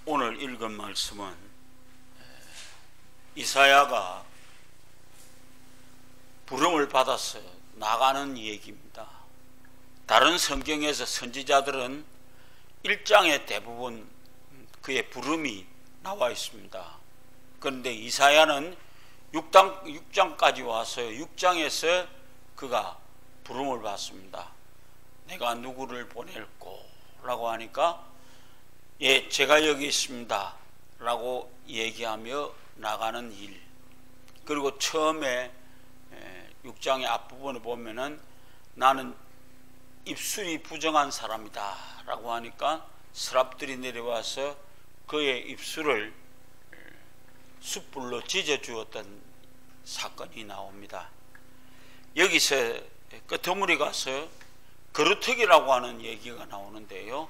오늘 읽은 말씀은 이사야가 부름을 받아서 나가는 얘기입니다. 다른 성경에서 선지자들은 1장에 대부분 그의 부름이 나와 있습니다. 그런데 이사야는 6장까지 와서 6장에서 그가 부름을 받습니다. 내가 누구를 보낼꼬? 라고 하니까 예, 제가 여기 있습니다 라고 얘기하며 나가는 일. 그리고 처음에 6장의 앞부분에 보면은 나는 입술이 부정한 사람이다 라고 하니까 서랍들이 내려와서 그의 입술을 숯불로 지져주었던 사건이 나옵니다. 여기서 끄트머리 가서 거루터기라고 하는 얘기가 나오는데요,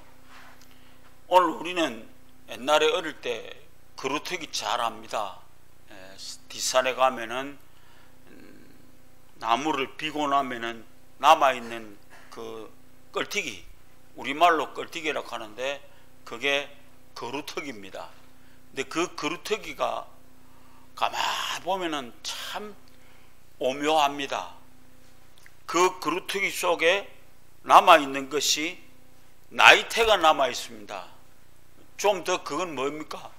오늘 우리는 옛날에 어릴 때 거루터기 잘 합니다. 뒷산에 가면은 나무를 비고 나면은 남아있는 그 껄티기, 우리말로 껄티기라고 하는데 그게 거루터기입니다. 근데 그 거루터기가 가만 보면은 참 오묘합니다. 그 거루터기 속에 남아있는 것이 나이테가 남아있습니다. 좀 더 그건 뭡니까?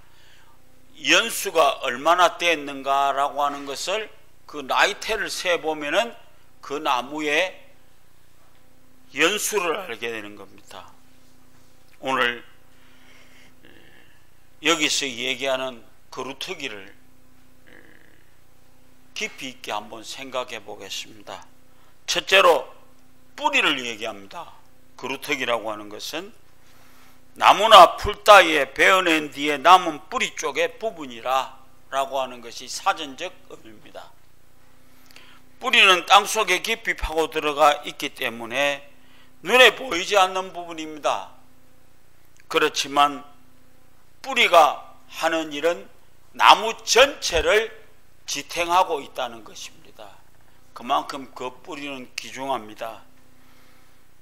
연수가 얼마나 됐는가라고 하는 것을 그 나이테를 세보면은 그 나무의 연수를 알게 되는 겁니다. 오늘 여기서 얘기하는 거루터기를 깊이 있게 한번 생각해 보겠습니다. 첫째로 뿌리를 얘기합니다. 거루터기라고 하는 것은 나무나 풀 따위에 베어낸 뒤에 남은 뿌리 쪽의 부분이라 라고 하는 것이 사전적 의미입니다. 뿌리는 땅속에 깊이 파고 들어가 있기 때문에 눈에 보이지 않는 부분입니다. 그렇지만 뿌리가 하는 일은 나무 전체를 지탱하고 있다는 것입니다. 그만큼 그 뿌리는 귀중합니다.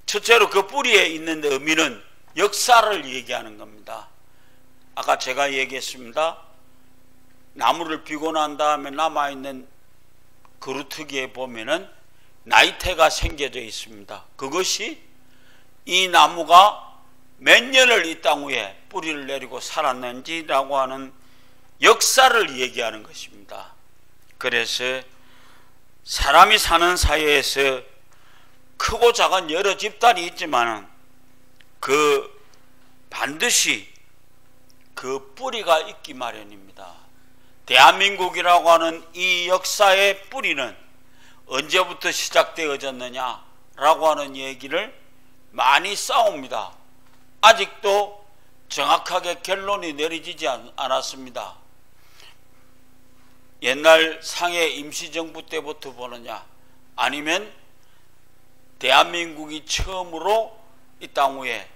첫째로 그 뿌리에 있는 의미는 역사를 얘기하는 겁니다. 아까 제가 얘기했습니다. 나무를 비고 난 다음에 남아있는 거루터기에 보면은 나이테가 생겨져 있습니다. 그것이 이 나무가 몇 년을 이 땅 위에 뿌리를 내리고 살았는지라고 하는 역사를 얘기하는 것입니다. 그래서 사람이 사는 사회에서 크고 작은 여러 집단이 있지만 그 반드시 그 뿌리가 있기 마련입니다. 대한민국이라고 하는 이 역사의 뿌리는 언제부터 시작되어졌느냐 라고 하는 얘기를 많이 싸웁니다. 아직도 정확하게 결론이 내려지지 않았습니다. 옛날 상해 임시정부 때부터 보느냐, 아니면 대한민국이 처음으로 이 땅 위에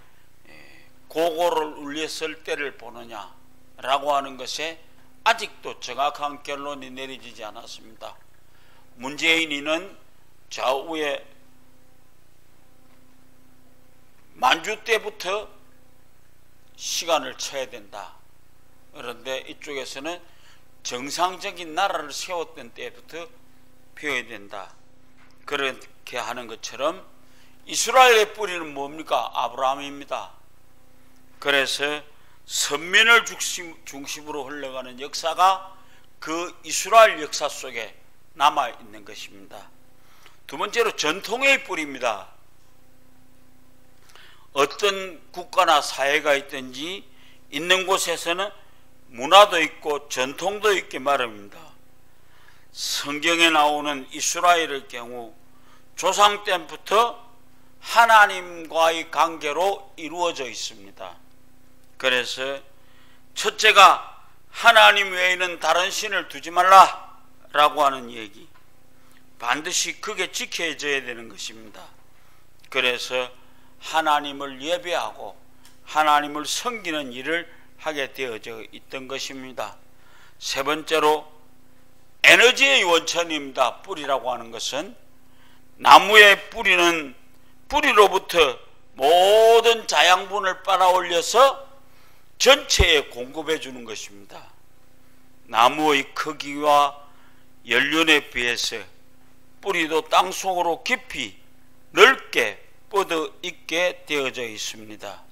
고고를 울렸을 때를 보느냐 라고 하는 것에 아직도 정확한 결론이 내려지지 않았습니다. 문재인이는 좌우에 만주 때부터 시간을 쳐야 된다. 그런데 이쪽에서는 정상적인 나라를 세웠던 때부터 펴야 된다. 그렇게 하는 것처럼 이스라엘의 뿌리는 뭡니까? 아브라함입니다. 그래서 선민을 중심으로 흘러가는 역사가 그 이스라엘 역사 속에 남아있는 것입니다. 두 번째로 전통의 뿌리입니다. 어떤 국가나 사회가 있든지 있는 곳에서는 문화도 있고 전통도 있기 마련입니다. 성경에 나오는 이스라엘의 경우 조상 때부터 하나님과의 관계로 이루어져 있습니다. 그래서 첫째가 하나님 외에는 다른 신을 두지 말라 라고 하는 얘기, 반드시 그게 지켜져야 되는 것입니다. 그래서 하나님을 예배하고 하나님을 섬기는 일을 하게 되어져 있던 것입니다. 세 번째로 에너지의 원천입니다. 뿌리라고 하는 것은 나무의 뿌리는 뿌리로부터 모든 자양분을 빨아올려서 전체에 공급해 주는 것입니다. 나무의 크기와 연륜에 비해서 뿌리도 땅속으로 깊이 넓게 뻗어 있게 되어져 있습니다.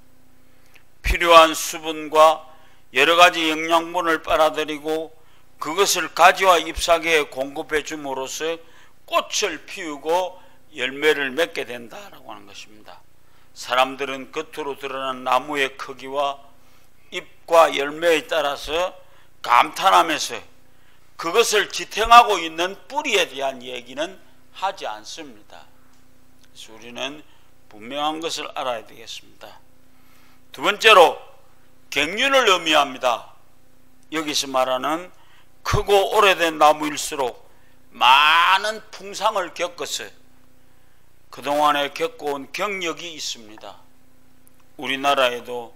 필요한 수분과 여러 가지 영양분을 빨아들이고 그것을 가지와 잎사귀에 공급해 줌으로써 꽃을 피우고 열매를 맺게 된다라고 하는 것입니다. 사람들은 겉으로 드러난 나무의 크기와 잎과 열매에 따라서 감탄하면서 그것을 지탱하고 있는 뿌리에 대한 얘기는 하지 않습니다. 그래서 우리는 분명한 것을 알아야 되겠습니다. 두 번째로 경륜을 의미합니다. 여기서 말하는 크고 오래된 나무일수록 많은 풍상을 겪어서 그동안에 겪어온 경력이 있습니다. 우리나라에도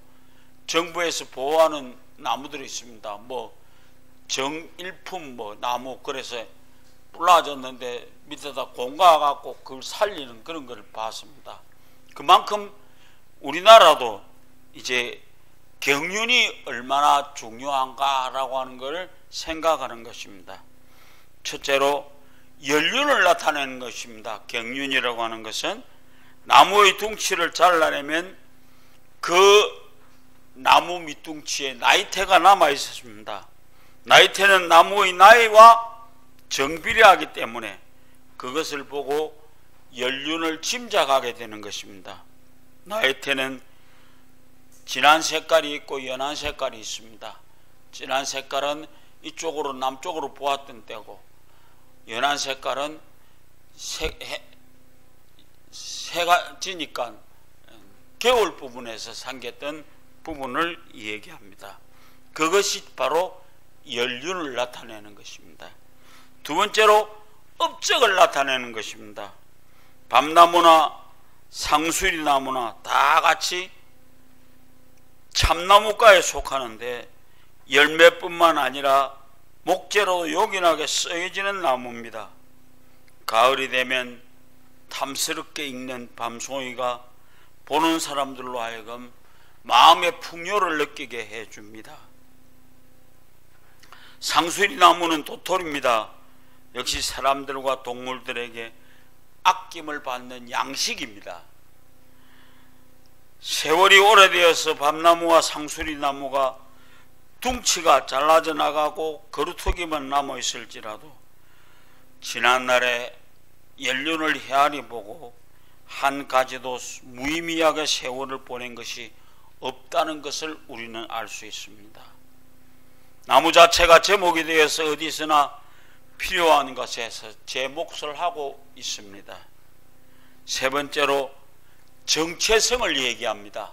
정부에서 보호하는 나무들이 있습니다. 정일품 나무, 그래서 불라졌는데 밑에다 공가갖고 그걸 살리는 그런 걸 봤습니다. 그만큼 우리나라도 이제 경륜이 얼마나 중요한가라고 하는 것을 생각하는 것입니다. 첫째로 연륜을 나타내는 것입니다. 경륜이라고 하는 것은 나무의 둥치를 잘라내면 그 나무 밑둥치에 나이테가 남아 있었습니다. 나이테는 나무의 나이와 정비례하기 때문에 그것을 보고 연륜을 짐작하게 되는 것입니다. 나이테는 진한 색깔이 있고 연한 색깔이 있습니다. 진한 색깔은 이쪽으로 남쪽으로 보았던 때고, 연한 색깔은 해가 지니까 겨울 부분에서 삼겼던 부분을 얘기합니다. 그것이 바로 연륜을 나타내는 것입니다. 두 번째로 업적을 나타내는 것입니다. 밤나무나 상수리나무나 다 같이 참나무과에 속하는데 열매뿐만 아니라 목재로도 요긴하게 쓰여지는 나무입니다. 가을이 되면 탐스럽게 익는 밤송이가 보는 사람들로 하여금 마음의 풍요를 느끼게 해줍니다. 상수리나무는 도토리입니다. 역시 사람들과 동물들에게 아낌을 받는 양식입니다. 세월이 오래되어서 밤나무와 상수리나무가 둥치가 잘라져 나가고 거루터기만 남아있을지라도 지난날에 연륜을 헤아리 보고 한 가지도 무의미하게 세월을 보낸 것이 없다는 것을 우리는 알 수 있습니다. 나무 자체가 제목이 되어서 어디서나 필요한 것에서 제 몫을 하고 있습니다. 세 번째로 정체성을 얘기합니다.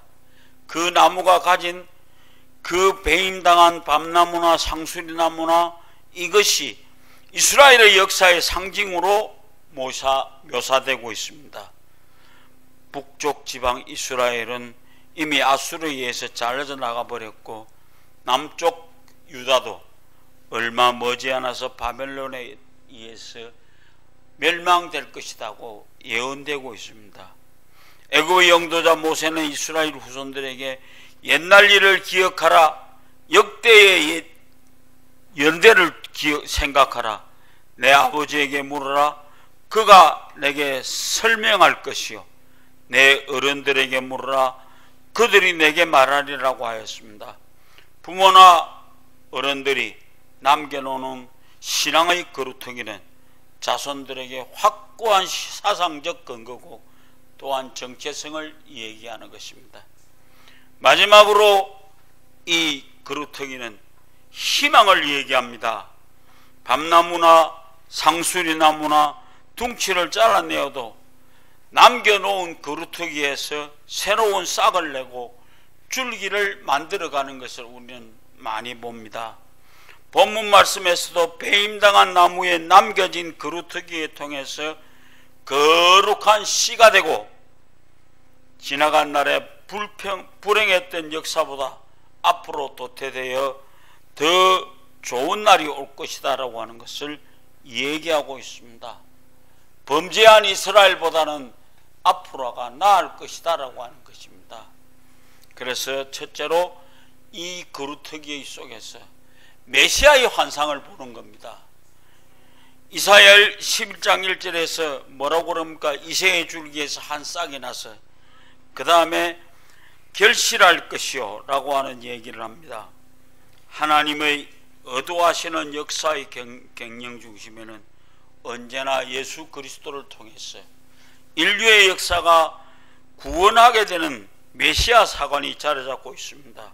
그 나무가 가진 그 배임당한 밤나무나 상수리나무나 이것이 이스라엘의 역사의 상징으로 묘사되고 있습니다. 북쪽 지방 이스라엘은 이미 아수르에 의해서 잘려져 나가버렸고 남쪽 유다도 얼마 머지않아서 바벨론에 의해서 멸망될 것이라고 예언되고 있습니다. 애굽의 영도자 모세는 이스라엘 후손들에게 옛날 일을 기억하라, 역대의 연대를 생각하라, 내 아버지에게 물으라, 그가 내게 설명할 것이요, 내 어른들에게 물으라, 그들이 내게 말하리라고 하였습니다. 부모나 어른들이 남겨놓는 신앙의 거루터기는 자손들에게 확고한 사상적 근거고 또한 정체성을 얘기하는 것입니다. 마지막으로 이 거루터기는 희망을 얘기합니다. 밤나무나 상수리나무나 둥치를 잘라내어도 남겨놓은 거루터기에서 새로운 싹을 내고 줄기를 만들어가는 것을 우리는 많이 봅니다. 본문 말씀에서도 배임당한 나무에 남겨진 거루터기에 통해서 거룩한 씨가 되고 지나간 날에 불행했던 역사보다 앞으로 도태되어 더 좋은 날이 올 것이다 라고 하는 것을 얘기하고 있습니다. 범죄한 이스라엘보다는 앞으로가 나을 것이다 라고 하는 것입니다. 그래서 첫째로 이 거루터기 속에서 메시아의 환상을 보는 겁니다. 이사야엘 11장 1절에서 뭐라고 그럽니까? 이새의 줄기에서 한 싹이 나서 그 다음에 결실할 것이요 라고 하는 얘기를 합니다. 하나님의 의도하시는 역사의 경영 중심에는 언제나 예수 그리스도를 통해서 인류의 역사가 구원하게 되는 메시아 사관이 자리 잡고 있습니다.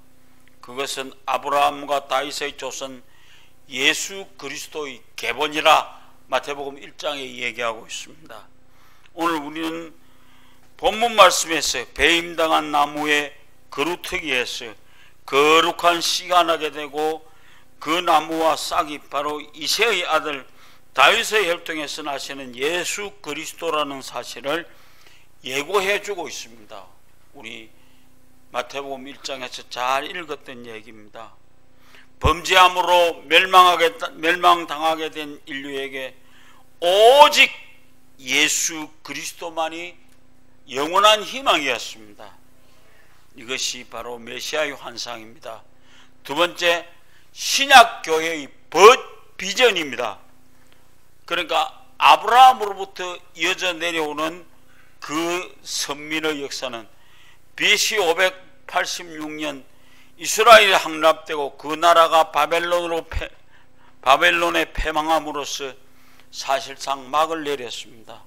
그것은 아브라함과 다윗의 조선 예수 그리스도의 계본이라 마태복음 1장에 얘기하고 있습니다. 오늘 우리는 본문 말씀에서 배임당한 나무의 거루터기에서 거룩한 씨가 나게 되고 그 나무와 싹이 바로 이새의 아들 다윗의 혈통에서 나시는 예수 그리스도라는 사실을 예고해 주고 있습니다. 우리 마태복음 1장에서 잘 읽었던 얘기입니다. 범죄함으로 멸망당하게 된 인류에게 오직 예수 그리스도만이 영원한 희망이었습니다. 이것이 바로 메시아의 환상입니다. 두 번째, 신약교회의 비전입니다. 그러니까 아브라함으로부터 이어져 내려오는 그 선민의 역사는 BC 586년 이스라엘이 항납되고 그 나라가 바벨론에 패망함으로써 사실상 막을 내렸습니다.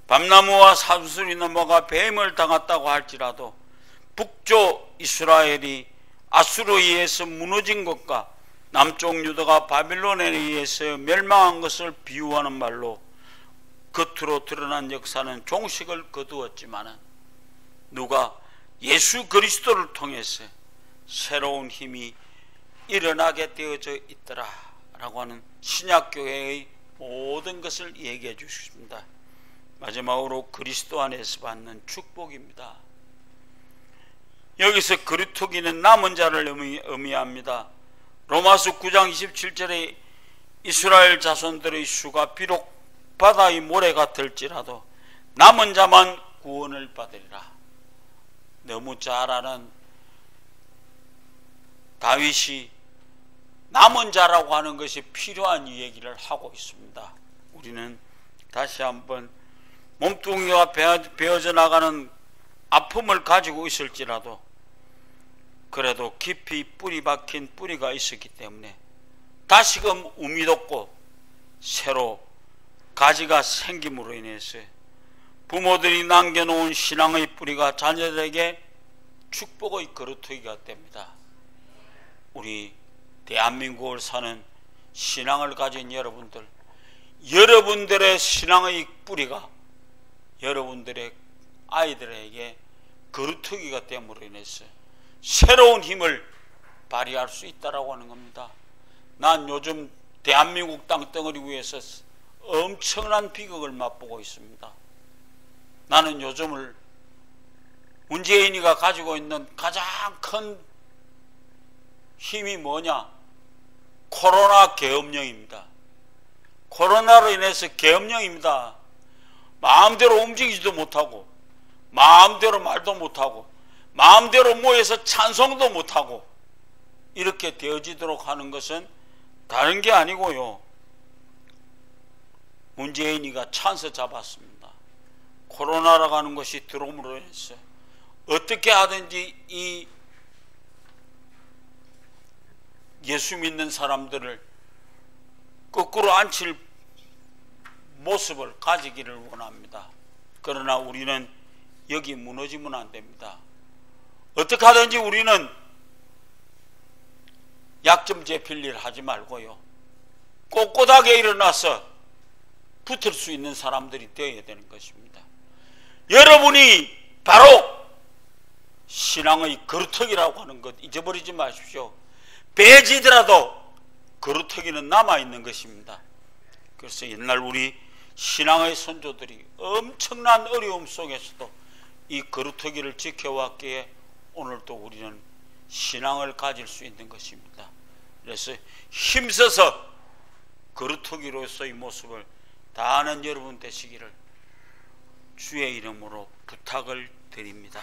밤나무와 사두술이 넘어가 뱀을 당했다고 할지라도 북쪽 이스라엘이 아수르에 의해서 무너진 것과 남쪽 유다가 바벨론에 의해서 멸망한 것을 비유하는 말로 겉으로 드러난 역사는 종식을 거두었지만 누가 예수 그리스도를 통해서 새로운 힘이 일어나게 되어져 있더라 라고 하는 신약교회의 모든 것을 얘기해 주십니다. 마지막으로 그리스도 안에서 받는 축복입니다. 여기서 거루터기는 남은 자를 의미합니다. 로마서 9장 27절에 이스라엘 자손들의 수가 비록 바다의 모래 같을지라도 남은 자만 구원을 받으리라. 너무 잘 아는 다윗이 남은 자라고 하는 것이 필요한 얘기를 하고 있습니다. 우리는 다시 한번 몸뚱이가 베어져 나가는 아픔을 가지고 있을지라도 그래도 깊이 뿌리 박힌 뿌리가 있었기 때문에 다시금 우미 돋고 새로 가지가 생김으로 인해서 부모들이 남겨놓은 신앙의 뿌리가 자녀들에게 축복의 거루터기가 됩니다. 우리 대한민국을 사는 신앙을 가진 여러분들, 여러분들의 신앙의 뿌리가 여러분들의 아이들에게 거루터기가 됨으로 인해서 새로운 힘을 발휘할 수 있다라고 하는 겁니다. 난 요즘 대한민국 땅덩어리 위에서 엄청난 비극을 맛보고 있습니다. 나는 요즘을 문재인이가 가지고 있는 가장 큰 힘이 뭐냐? 코로나 계엄령입니다. 코로나로 인해서 계엄령입니다. 마음대로 움직이지도 못하고 마음대로 말도 못하고 마음대로 모여서 찬송도 못하고 이렇게 되어지도록 하는 것은 다른 게 아니고요, 문재인이가 찬스 잡았습니다. 코로나라고 하는 것이 들어옴으로 인해서 어떻게 하든지 이 예수 믿는 사람들을 거꾸로 앉힐 모습을 가지기를 원합니다. 그러나 우리는 여기 무너지면 안 됩니다. 어떻게 하든지 우리는 약점 재필 일 하지 말고요, 꼿꼿하게 일어나서 붙을 수 있는 사람들이 되어야 되는 것입니다. 여러분이 바로 신앙의 거루터기라고 하는 것 잊어버리지 마십시오. 배지더라도 거루터기는 남아있는 것입니다. 그래서 옛날 우리 신앙의 선조들이 엄청난 어려움 속에서도 이 거루터기를 지켜왔기에 오늘도 우리는 신앙을 가질 수 있는 것입니다. 그래서 힘써서 거루터기로서의 모습을 다하는 여러분 되시기를 주의 이름으로 부탁을 드립니다.